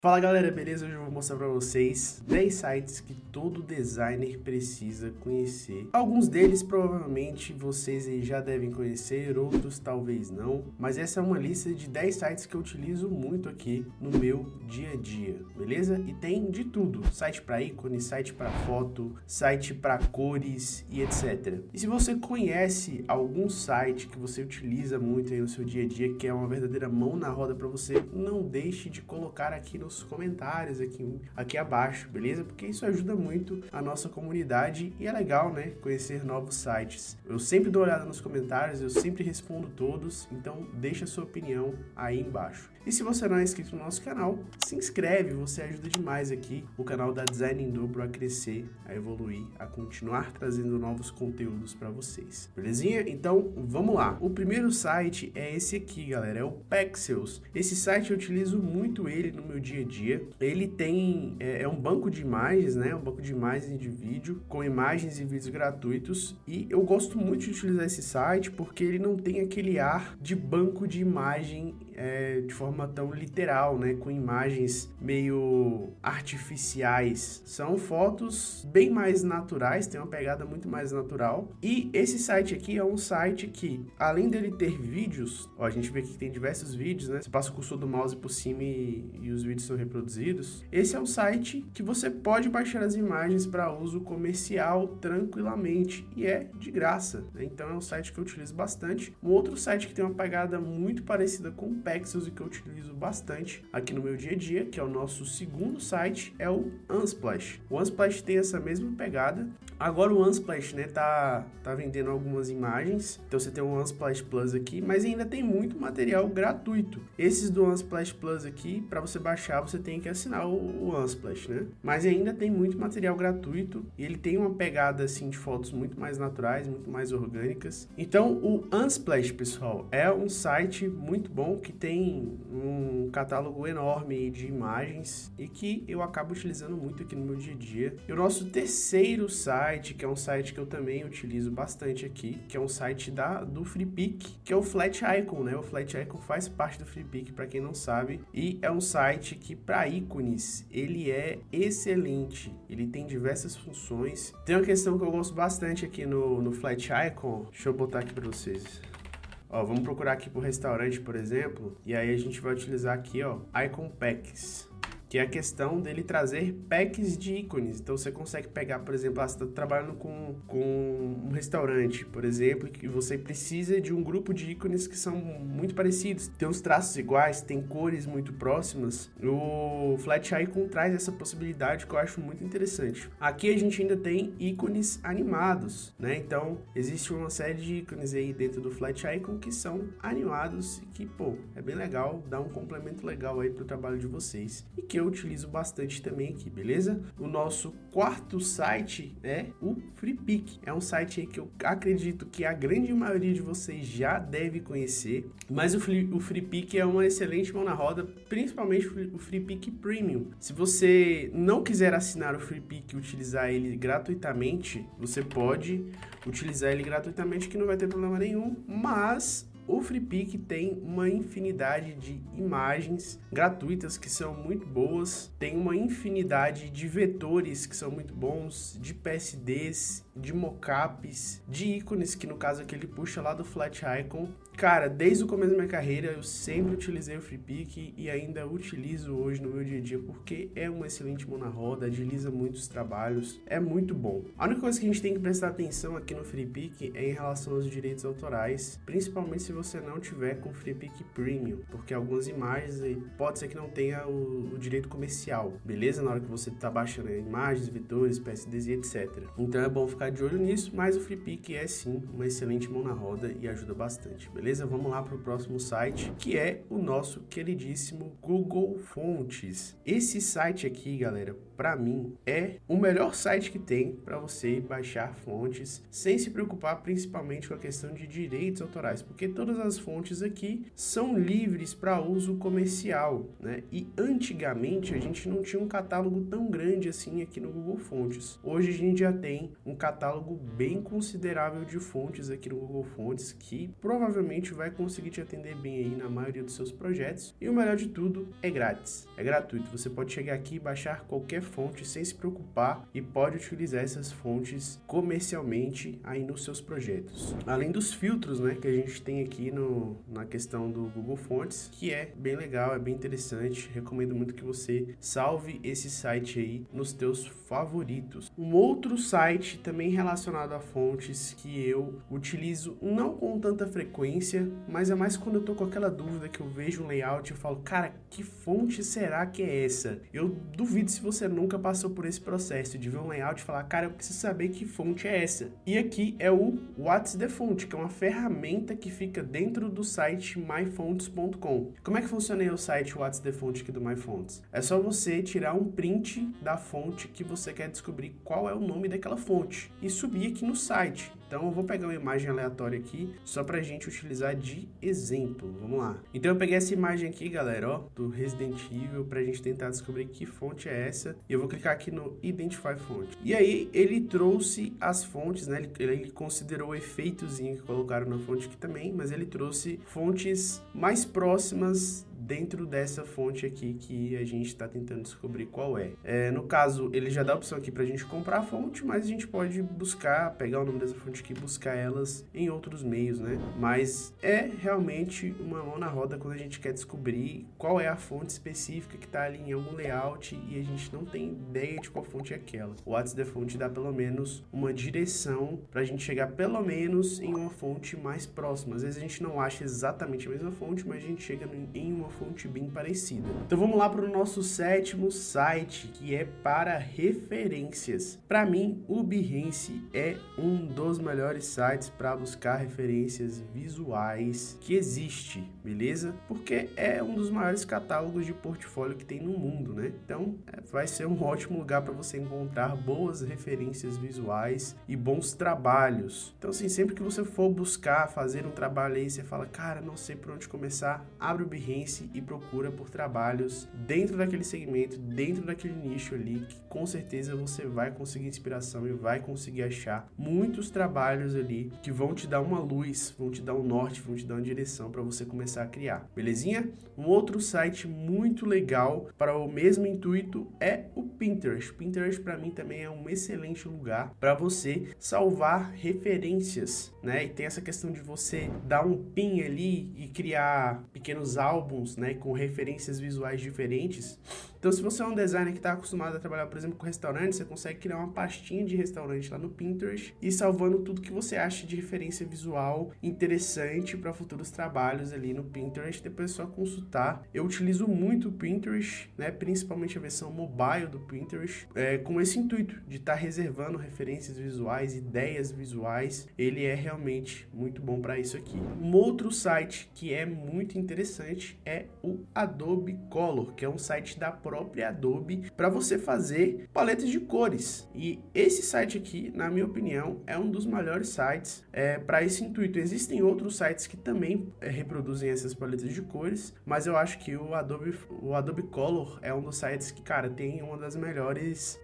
Fala galera, beleza? Hoje eu vou mostrar pra vocês 10 sites que todo designer precisa conhecer. Alguns deles provavelmente vocês já devem conhecer, outros talvez não, mas essa é uma lista de 10 sites que eu utilizo muito aqui no meu dia a dia, beleza? E tem de tudo, site para ícone, site para foto, site para cores e etc. E se você conhece algum site que você utiliza muito aí no seu dia a dia, que é uma verdadeira mão na roda para você, não deixe de colocar aqui nos comentários aqui abaixo, beleza? Porque isso ajuda muito a nossa comunidade e é legal, né? Conhecer novos sites. Eu sempre dou uma olhada nos comentários, eu sempre respondo todos, então deixa a sua opinião aí embaixo. E se você não é inscrito no nosso canal, se inscreve, você ajuda demais aqui o canal da Design em Dobro a crescer, a evoluir, a continuar trazendo novos conteúdos para vocês. Belezinha? Então, vamos lá. O primeiro site é esse aqui, galera, é o Pexels. Esse site eu utilizo muito ele no meu dia a dia. Ele tem, é um banco de imagens, né? Um banco de imagens de vídeo, com imagens e vídeos gratuitos. E eu gosto muito de utilizar esse site porque ele não tem aquele ar de banco de imagem de forma tão literal, né? Com imagens meio artificiais. São fotos bem mais naturais, tem uma pegada muito mais natural. E esse site aqui é um site que, além dele ter vídeos, ó, a gente vê aqui que tem diversos vídeos, né? Você passa o cursor do mouse por cima e os vídeos são reproduzidos. Esse é um site que você pode baixar as imagens para uso comercial tranquilamente e é de graça, né? Então é um site que eu utilizo bastante. Um outro site que tem uma pegada muito parecida com o Pexels e que eu utilizo bastante aqui no meu dia a dia, que é o nosso segundo site, é o Unsplash. O Unsplash tem essa mesma pegada. Agora o Unsplash, né, tá vendendo algumas imagens, então você tem o Unsplash Plus aqui, mas ainda tem muito material gratuito. Esses do Unsplash Plus aqui, para você baixar, você tem que assinar o Unsplash, né? Mas ainda tem muito material gratuito e ele tem uma pegada assim de fotos muito mais naturais, muito mais orgânicas. Então o Unsplash, pessoal, é um site muito bom que tem um catálogo enorme de imagens e que eu acabo utilizando muito aqui no meu dia a dia. E o nosso terceiro site, que é um site que eu também utilizo bastante aqui, que é um site do Freepik, que é o Flat Icon, né? O Flat Icon faz parte do Freepik, para quem não sabe, e é um site que para ícones ele é excelente. Ele tem diversas funções. Tem uma questão que eu gosto bastante aqui no Flat Icon. Deixa eu botar aqui para vocês. Ó, vamos procurar aqui por restaurante, por exemplo, e aí a gente vai utilizar aqui, ó, Icon Packs, que é a questão dele trazer packs de ícones. Então você consegue pegar, por exemplo, você está trabalhando com um restaurante, por exemplo, que você precisa de um grupo de ícones que são muito parecidos, tem uns traços iguais, tem cores muito próximas. O Flat Icon traz essa possibilidade que eu acho muito interessante. Aqui a gente ainda tem ícones animados, né? Então existe uma série de ícones aí dentro do Flat Icon que são animados e que, pô, é bem legal, dá um complemento legal aí pro trabalho de vocês e que eu utilizo bastante também aqui, beleza? O nosso quarto site é o Freepik. É um site aí que eu acredito que a grande maioria de vocês já deve conhecer, mas o Freepik é uma excelente mão na roda, principalmente o Freepik Premium. Se você não quiser assinar o Freepik e utilizar ele gratuitamente, você pode utilizar ele gratuitamente que não vai ter problema nenhum, mas o Freepik tem uma infinidade de imagens gratuitas que são muito boas, tem uma infinidade de vetores que são muito bons, de PSDs, de mockups, de ícones, que no caso aqui ele puxa lá do Flat Icon. Cara, desde o começo da minha carreira eu sempre utilizei o Freepik e ainda utilizo hoje no meu dia a dia porque é uma excelente mão na roda, agiliza muitos trabalhos, é muito bom. A única coisa que a gente tem que prestar atenção aqui no Freepik é em relação aos direitos autorais, principalmente se você não tiver com o Freepik Premium, porque algumas imagens aí pode ser que não tenha o direito comercial, beleza? Na hora que você está baixando imagens, vetores, PSDs e etc. Então é bom ficar de olho nisso, mas o Freepik é sim uma excelente mão na roda e ajuda bastante, beleza? Vamos lá para o próximo site, que é o nosso queridíssimo Google Fontes. Esse site aqui, galera, para mim é o melhor site que tem para você baixar fontes sem se preocupar principalmente com a questão de direitos autorais, porque todas as fontes aqui são livres para uso comercial, né? E antigamente a gente não tinha um catálogo tão grande assim aqui no Google Fontes. Hoje a gente já tem um catálogo catálogo bem considerável de fontes aqui no Google Fontes, que provavelmente vai conseguir te atender bem aí na maioria dos seus projetos. E o melhor de tudo, é grátis, é gratuito. Você pode chegar aqui e baixar qualquer fonte sem se preocupar e pode utilizar essas fontes comercialmente aí nos seus projetos. Além dos filtros, né, que a gente tem aqui na questão do Google Fontes, que é bem legal, é bem interessante. Recomendo muito que você salve esse site aí nos teus favoritos. Um outro site também relacionado a fontes que eu utilizo não com tanta frequência, mas é mais quando eu tô com aquela dúvida que eu vejo um layout e eu falo, cara, que fonte será que é essa? Eu duvido se você nunca passou por esse processo de ver um layout e falar, cara, eu preciso saber que fonte é essa. E aqui é o What's the Font, que é uma ferramenta que fica dentro do site myfonts.com. Como é que funciona aí o site What's the Font aqui do myfonts? É só você tirar um print da fonte que você quer descobrir qual é o nome daquela fonte e subir aqui no site. Então eu vou pegar uma imagem aleatória aqui, só pra gente utilizar de exemplo. Vamos lá. Então eu peguei essa imagem aqui, galera, ó, do Resident Evil, pra gente tentar descobrir que fonte é essa. E eu vou clicar aqui no Identify Font. E aí ele trouxe as fontes, né? Ele considerou o efeitozinho que colocaram na fonte aqui também, mas ele trouxe fontes mais próximas dentro dessa fonte aqui que a gente está tentando descobrir qual é. No caso, ele já dá a opção aqui para a gente comprar a fonte, mas a gente pode buscar, pegar o nome dessa fonte aqui e buscar elas em outros meios, né? Mas é realmente uma mão na roda quando a gente quer descobrir qual é a fonte específica que está ali em algum layout e a gente não tem ideia de qual fonte é aquela. O What's the Font dá pelo menos uma direção para a gente chegar pelo menos em uma fonte mais próxima. Às vezes a gente não acha exatamente a mesma fonte, mas a gente chega em uma fonte bem parecida. Então vamos lá para o nosso sétimo site, que é para referências. Para mim, o Behance é um dos melhores sites para buscar referências visuais que existe, beleza? Porque é um dos maiores catálogos de portfólio que tem no mundo, né? Então vai ser um ótimo lugar para você encontrar boas referências visuais e bons trabalhos. Então assim, sempre que você for buscar fazer um trabalho aí, você fala, cara, não sei por onde começar, abre o Behance e procura por trabalhos dentro daquele segmento, dentro daquele nicho ali, que com certeza você vai conseguir inspiração e vai conseguir achar muitos trabalhos ali que vão te dar uma luz, vão te dar um norte, vão te dar uma direção para você começar a criar, belezinha? Um outro site muito legal para o mesmo intuito é o Pinterest. Pinterest para mim também é um excelente lugar para você salvar referências, né? E tem essa questão de você dar um pin ali e criar pequenos álbuns, né, com referências visuais diferentes. Então, se você é um designer que está acostumado a trabalhar, por exemplo, com restaurante, você consegue criar uma pastinha de restaurante lá no Pinterest e salvando tudo que você acha de referência visual interessante para futuros trabalhos ali no Pinterest. Depois é só consultar. Eu utilizo muito o Pinterest, né, principalmente a versão mobile do Pinterest, com esse intuito de estar reservando referências visuais, ideias visuais. Ele é realmente muito bom para isso aqui. Um outro site que é muito interessante é o Adobe Color, que é um site da própria Adobe para você fazer paletas de cores. E esse site aqui, na minha opinião, é um dos melhores sites para esse intuito. Existem outros sites que também reproduzem essas paletas de cores, mas eu acho que o Adobe Color é um dos sites que, cara, tem uma das melhores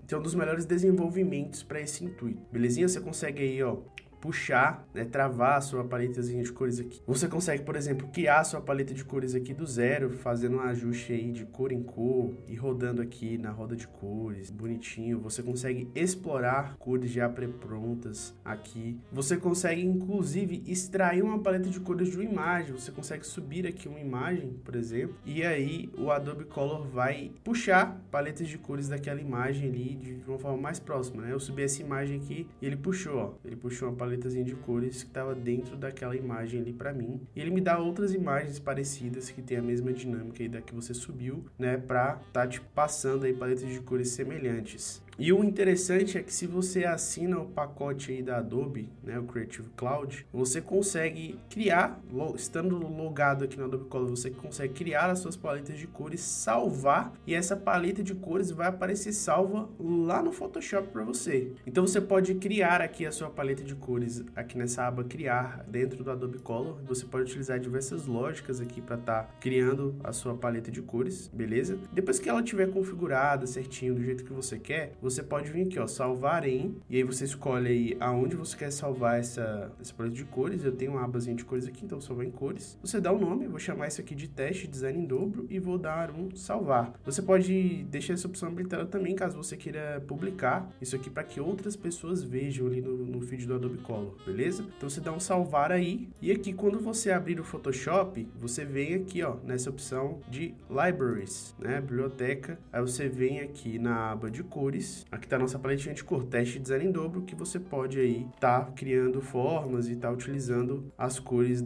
tem um dos melhores desenvolvimentos para esse intuito. Belezinha? Você consegue aí, ó, puxar, né, travar a sua paletazinha de cores aqui. Você consegue, por exemplo, criar a sua paleta de cores aqui do zero, fazendo um ajuste aí de cor em cor e rodando aqui na roda de cores, bonitinho. Você consegue explorar cores já pré-prontas aqui. Você consegue, inclusive, extrair uma paleta de cores de uma imagem. Você consegue subir aqui uma imagem, por exemplo, e aí o Adobe Color vai puxar paletas de cores daquela imagem ali de uma forma mais próxima, né? Eu subi essa imagem aqui e ele puxou, ó. Ele puxou uma paletazinha de cores que estava dentro daquela imagem ali para mim, e ele me dá outras imagens parecidas que tem a mesma dinâmica aí da que você subiu, né, para tá te passando aí paletas de cores semelhantes. E o interessante é que se você assina o pacote aí da Adobe, né, o Creative Cloud, você consegue criar, estando logado aqui no Adobe Color, você consegue criar as suas paletas de cores, salvar, e essa paleta de cores vai aparecer salva lá no Photoshop para você. Então você pode criar aqui a sua paleta de cores aqui nessa aba criar dentro do Adobe Color. Você pode utilizar diversas lógicas aqui para estar criando a sua paleta de cores, beleza? Depois que ela estiver configurada certinho do jeito que você quer, você pode vir aqui, ó, salvar em, e aí você escolhe aí aonde você quer salvar essa paleta de cores. Eu tenho uma abazinha de cores aqui, então salvar em cores. Você dá o nome, eu vou chamar isso aqui de teste design em dobro e vou dar um salvar. Você pode deixar essa opção habilitada também, caso você queira publicar isso aqui para que outras pessoas vejam ali no feed do Adobe Color, beleza? Então você dá um salvar aí, e aqui quando você abrir o Photoshop, você vem aqui, ó, nessa opção de Libraries, né, biblioteca, aí você vem aqui na aba de cores, aqui tá a nossa paletinha de cor, teste design em dobro, que você pode aí tá criando formas e tá utilizando as cores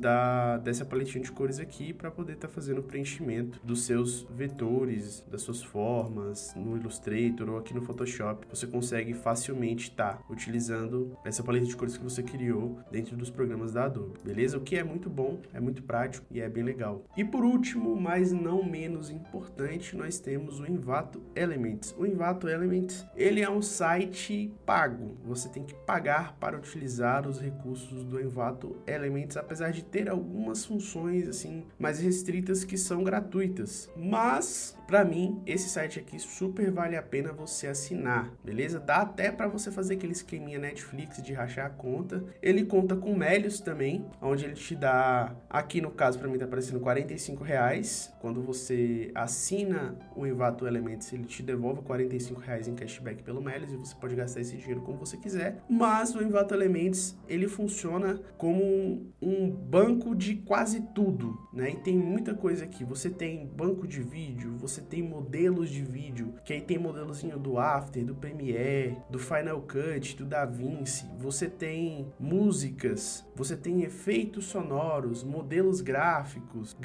dessa paletinha de cores aqui para poder estar fazendo o preenchimento dos seus vetores, das suas formas no Illustrator ou aqui no Photoshop. Você consegue facilmente estar utilizando essa paleta de cores que você criou dentro dos programas da Adobe, beleza? O que é muito bom, é muito prático e é bem legal. E por último, mas não menos importante, nós temos o Envato Elements. O Envato Elements, ele é um site pago. Você tem que pagar para utilizar os recursos do Envato Elements, apesar de ter algumas funções assim mais restritas que são gratuitas. Mas para mim, esse site aqui super vale a pena você assinar, beleza? Dá até para você fazer aquele esqueminha Netflix de rachar a conta. Ele conta com Melius também, onde ele te dá, aqui no caso para mim tá aparecendo R$45. Quando você assina o Envato Elements, ele te devolve R$45 em cashback pelo Melius e você pode gastar esse dinheiro como você quiser. Mas o Envato Elements, ele funciona como um banco de quase tudo, né? E tem muita coisa aqui. Você tem banco de vídeo, você tem modelos de vídeo, que aí tem modelozinho do After, do Premiere, do Final Cut, do DaVinci. Você tem músicas, você tem efeitos sonoros, modelos gráficos,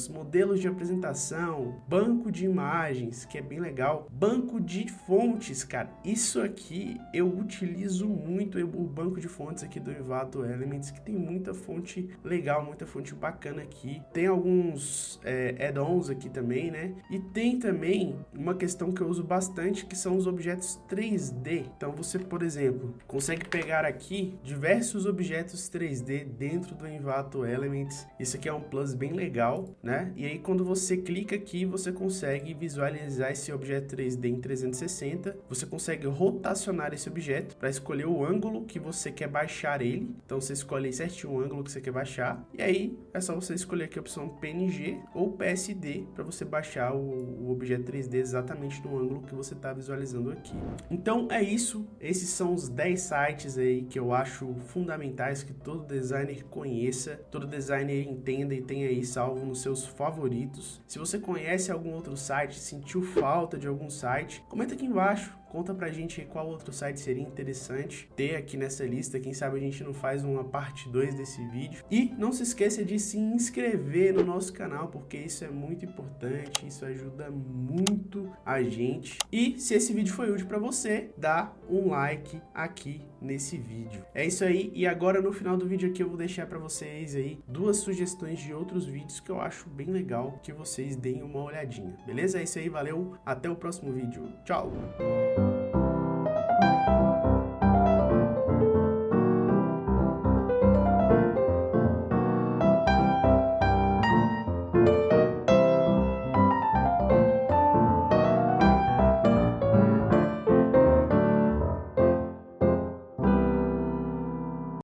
modelos de apresentação, banco de imagens, que é bem legal, banco de fontes, cara. Isso aqui eu utilizo muito, o banco de fontes aqui do Envato Elements, que tem muita fonte legal, muita fonte bacana aqui. Tem alguns add-ons aqui também, né? E tem também uma questão que eu uso bastante, que são os objetos 3D. Então você, por exemplo, consegue pegar aqui diversos objetos 3D dentro do Envato Elements. Isso aqui é um plus bem legal, né? E aí quando você clica aqui, você consegue visualizar esse objeto 3D em 360. Você consegue rotacionar esse objeto para escolher o ângulo que você quer baixar ele. Então você escolhe certinho o ângulo que você quer baixar. E aí é só você escolher aqui a opção PNG ou PSD para você baixar o objeto 3D exatamente no ângulo que você está visualizando aqui. Então é isso, esses são os 10 sites aí que eu acho fundamentais que todo designer conheça, todo designer entenda e tenha aí salvo nos seus favoritos. Se você conhece algum outro site, sentiu falta de algum site, comenta aqui embaixo. Conta pra gente qual outro site seria interessante ter aqui nessa lista. Quem sabe a gente não faz uma parte 2 desse vídeo. E não se esqueça de se inscrever no nosso canal, porque isso é muito importante, isso ajuda muito a gente. E se esse vídeo foi útil pra você, dá um like aqui nesse vídeo. É isso aí, e agora no final do vídeo aqui eu vou deixar pra vocês aí 2 sugestões de outros vídeos que eu acho bem legal que vocês deem uma olhadinha. Beleza? É isso aí, valeu, até o próximo vídeo. Tchau!